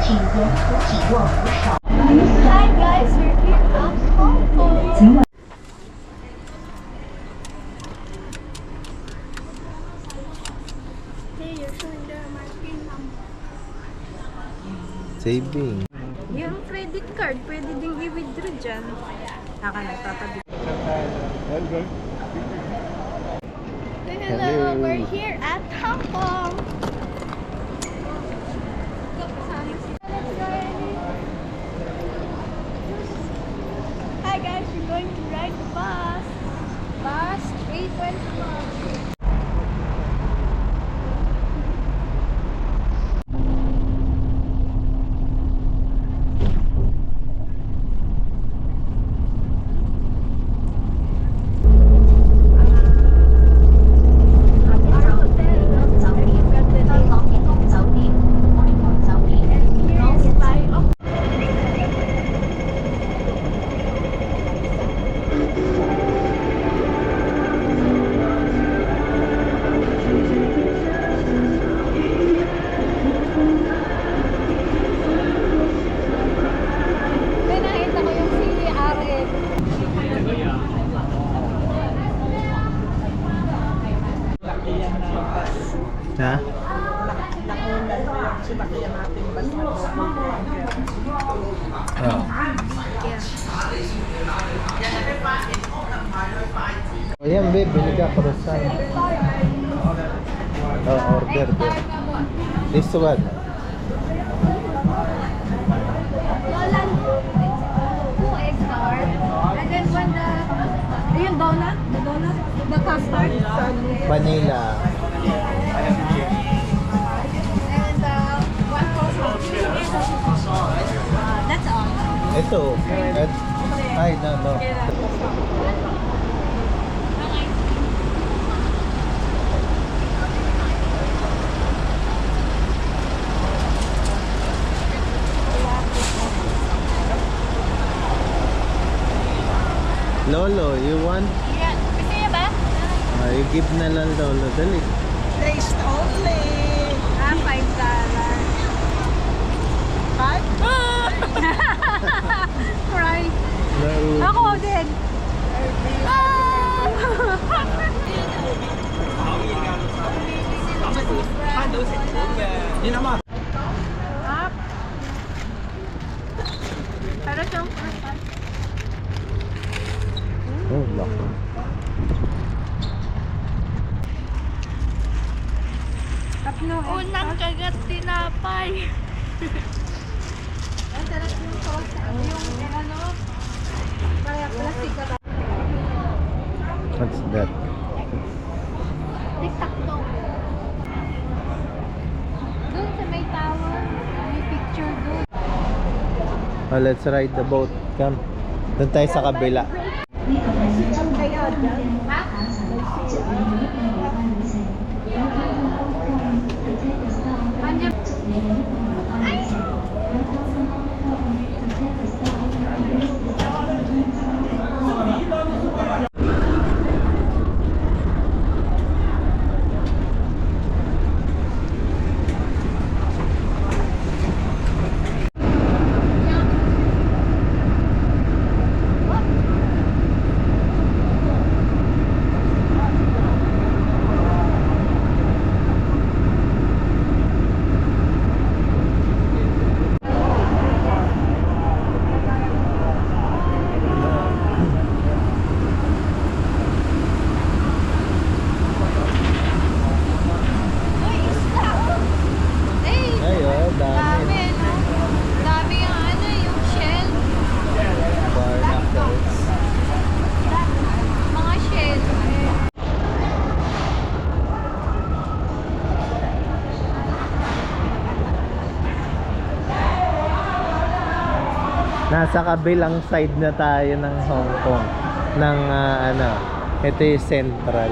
请沿途紧握扶手。 Hi guys, we're here at Hong Kong. Hey, you're showing the marking number. Saving. Yung credit card, pwede ding i-withdraw dyan. Naka nagtatabi. Hello, we're here at Hong Kong. Hi guys, we're going to ride the bus. Bus 321. Ha? Oh. Ayan, babe, bili ka croissant. Oh, order, babe. This one. Two egg tart. And then one ayun, donut. The donut. The custard. Vanilla. And one croissant. That's all. Ito. Ay, no. Lolo, you want? Yeah. Gusto niya ba? You give na lang Lolo. Dali. Taste only. $5. Five? Cry. No. Ako din. Up. Pero siyang croissant. Oh, laki. Unang kagat tinapay. Ang sarap yung croissant. Yung ano, kaya plastic ka. What's that? Tic-tac-toe. Doon sa may tower, may picture doon. Oh, let's ride the boat. Come. Doon tayo sa kabila. Nasa kabilang side na tayo ng Hong Kong. Ng ito yung Central.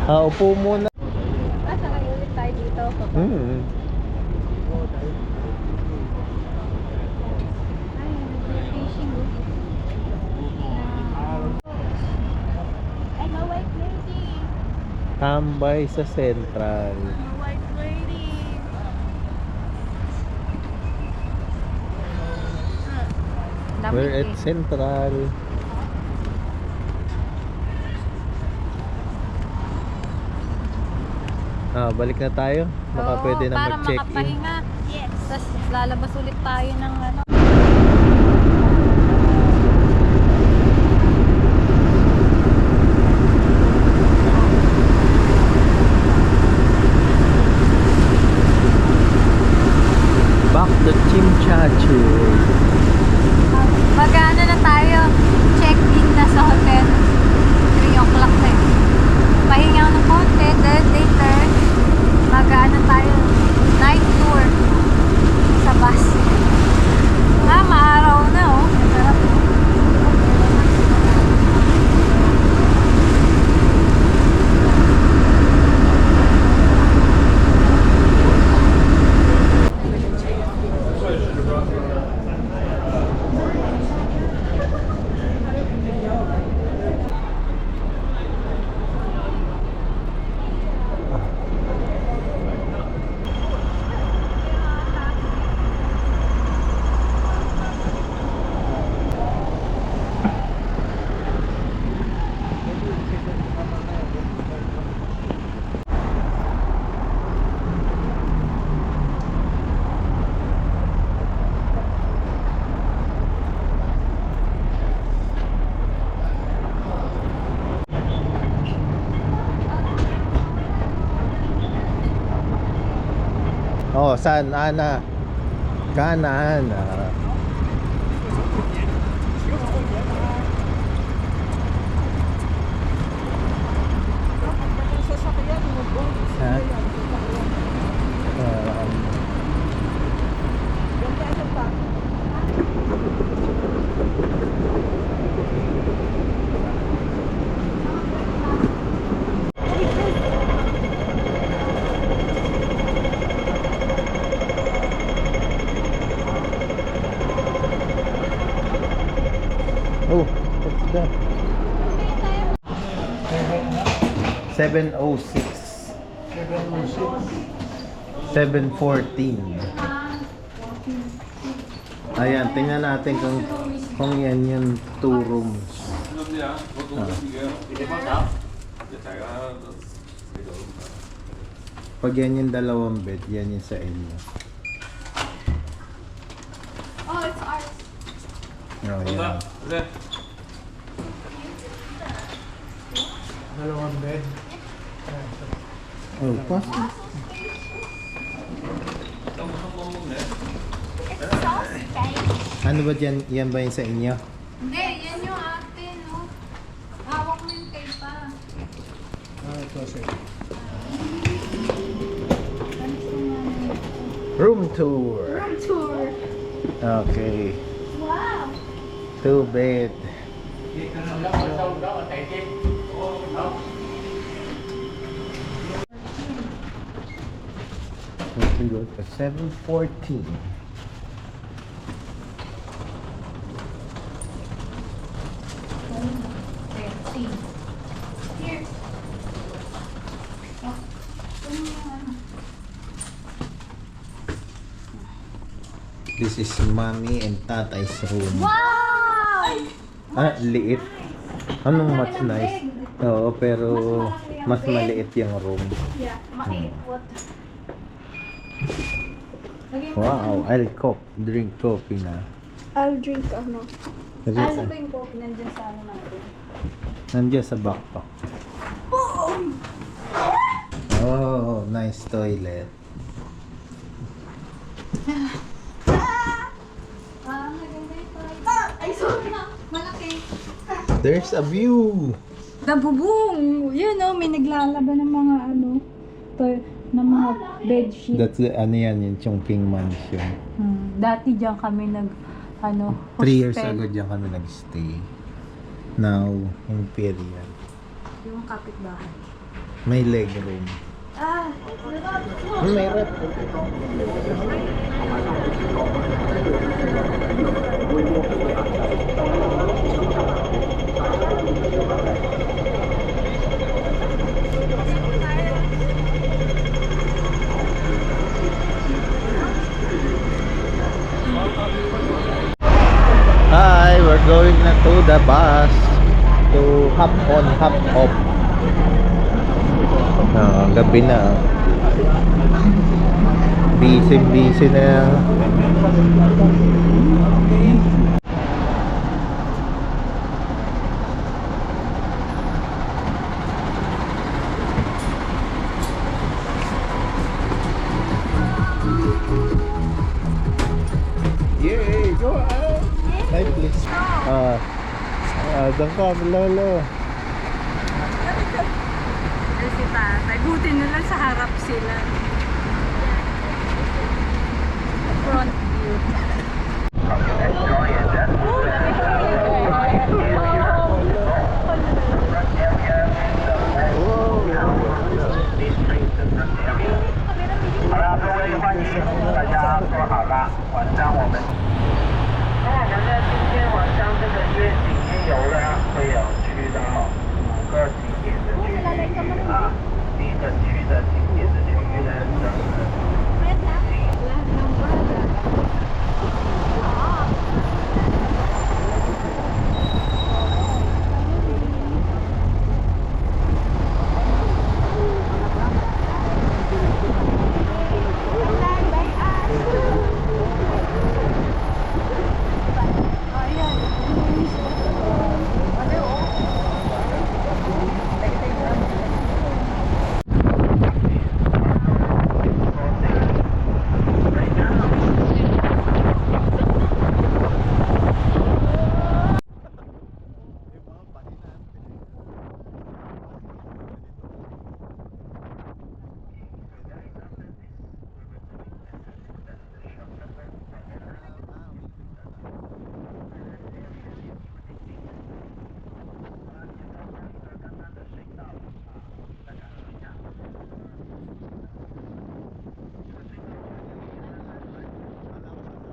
Upo muna. Sakay ulit tayo dito. Fishing. And a white lady. Tambay sa Central. A white lady. We're at Central. Balik na tayo. Baka Oo, pwede na para mag-check-in. makapahinga. Yes. Tapos lalabas ulit tayo ng ano. Back to Chimchachu. Mag-ano na tayo. Check-in na sa hotel. 3 o'clock na yun. Pahinga ng konti. Then later, mag-ano tayo. Night tour. Sa bus. Maaraw na oh. Sarap. Oh, saan? Ana? Kanan. Sasakyan mo po. Ha? Ganda pa. Oh, what's that? 7:06. 7:14. Ayan, tingnan natin kung yan yung 2 rooms. Pag yan yung 2 bed, yan yung sa inyo. Oh, it's ours. Oh, yan. Oh, pasok. Ano ba dyan? Yan ba yung sa inyo? Hindi, yan yung atin, no? Hawak mo yung tape pa. Room tour. Room tour. Okay. Wow. 2 bed. We go to 7:14. There, see. Here. Oh, This is mommy and tatay's room. wow! Liit. Anong mas nice? Oo, pero mas maliit yung room. Yeah, maikot. Wow, I'll drink coffee na. I'll drink ano. Kasi Ano ba yung coffee nandiyan sa ano natin? nandiyan sa backpack. Oh, nice toilet. Maganda yung toilet. Ay, sorry na. Malaki. There's a view. Nabubong! Yun oh, may naglalaba ng mga ano, ng mga bedsheet. That's the, ano yan, yung Chongqing Mansion. Dati diyan kami hostel. 3 years ago dyan kami nag-stay. Now, Imperial. Yung kapitbahay. May leg room. May rep. Hi! the bus to hop on, hop off. Gabi na. Busy na. Yay! Go out! Hi, please. Doon ka, lolo. Si tatay. Buti na lang sa harap sila. Front view.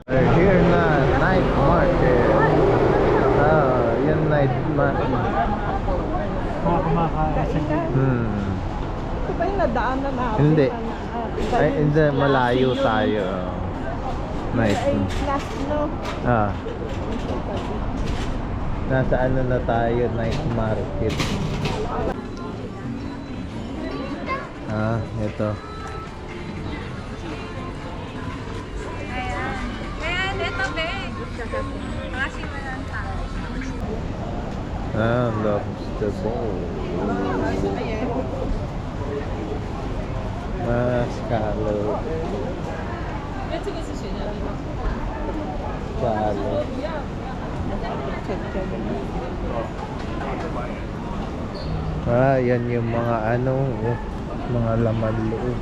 We're here na, night market. Yan night market. Ito ba yung nadaanan natin? Hindi. Ay, hindi, malayo tayo. Night. Ay, last no. Nasa ano na tayo, night market. Ito. Ayan, ito be. Kasi walang tao. Lobster ball. Scallop. Scallop. Yan yung mga mga laman loob.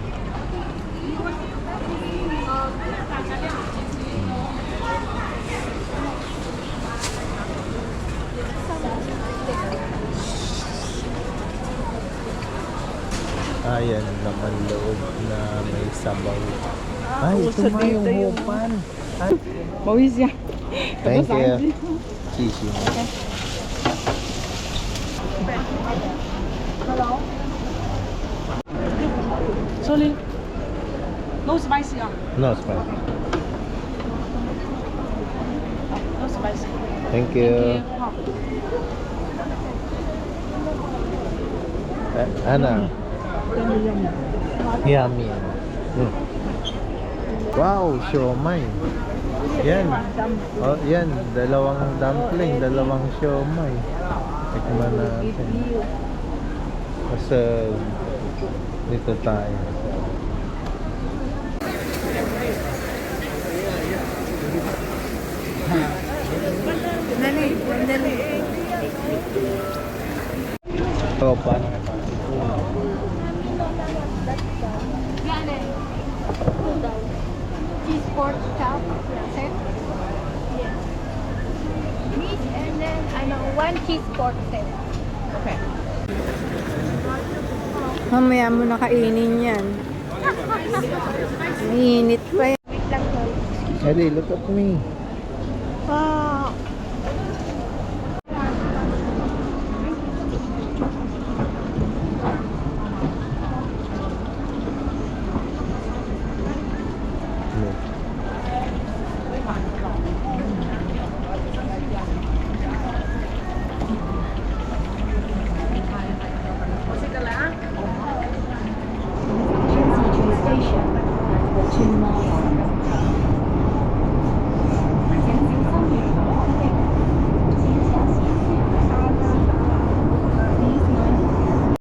Ayan naman loob na may sabaw. Ay, ito nga yung hupan. Pawis yan. Thank you. Chichi. Sorry. No spicy ah. No spicy. No spicy. Thank you. Ano? Yummy. Wow, siomay. Yan. Oh, yan. Dalawang dumpling, dalawang siomay. Tikman natin. Kasi dito tayo. Dali, dali. Topan. Cheese pork chop set. Yes. Meat and then one cheese pork set. Okay. Mamaya mo na kainin yan. Mainit pa yan. Wait lang po. Eddie, look at me. Mall.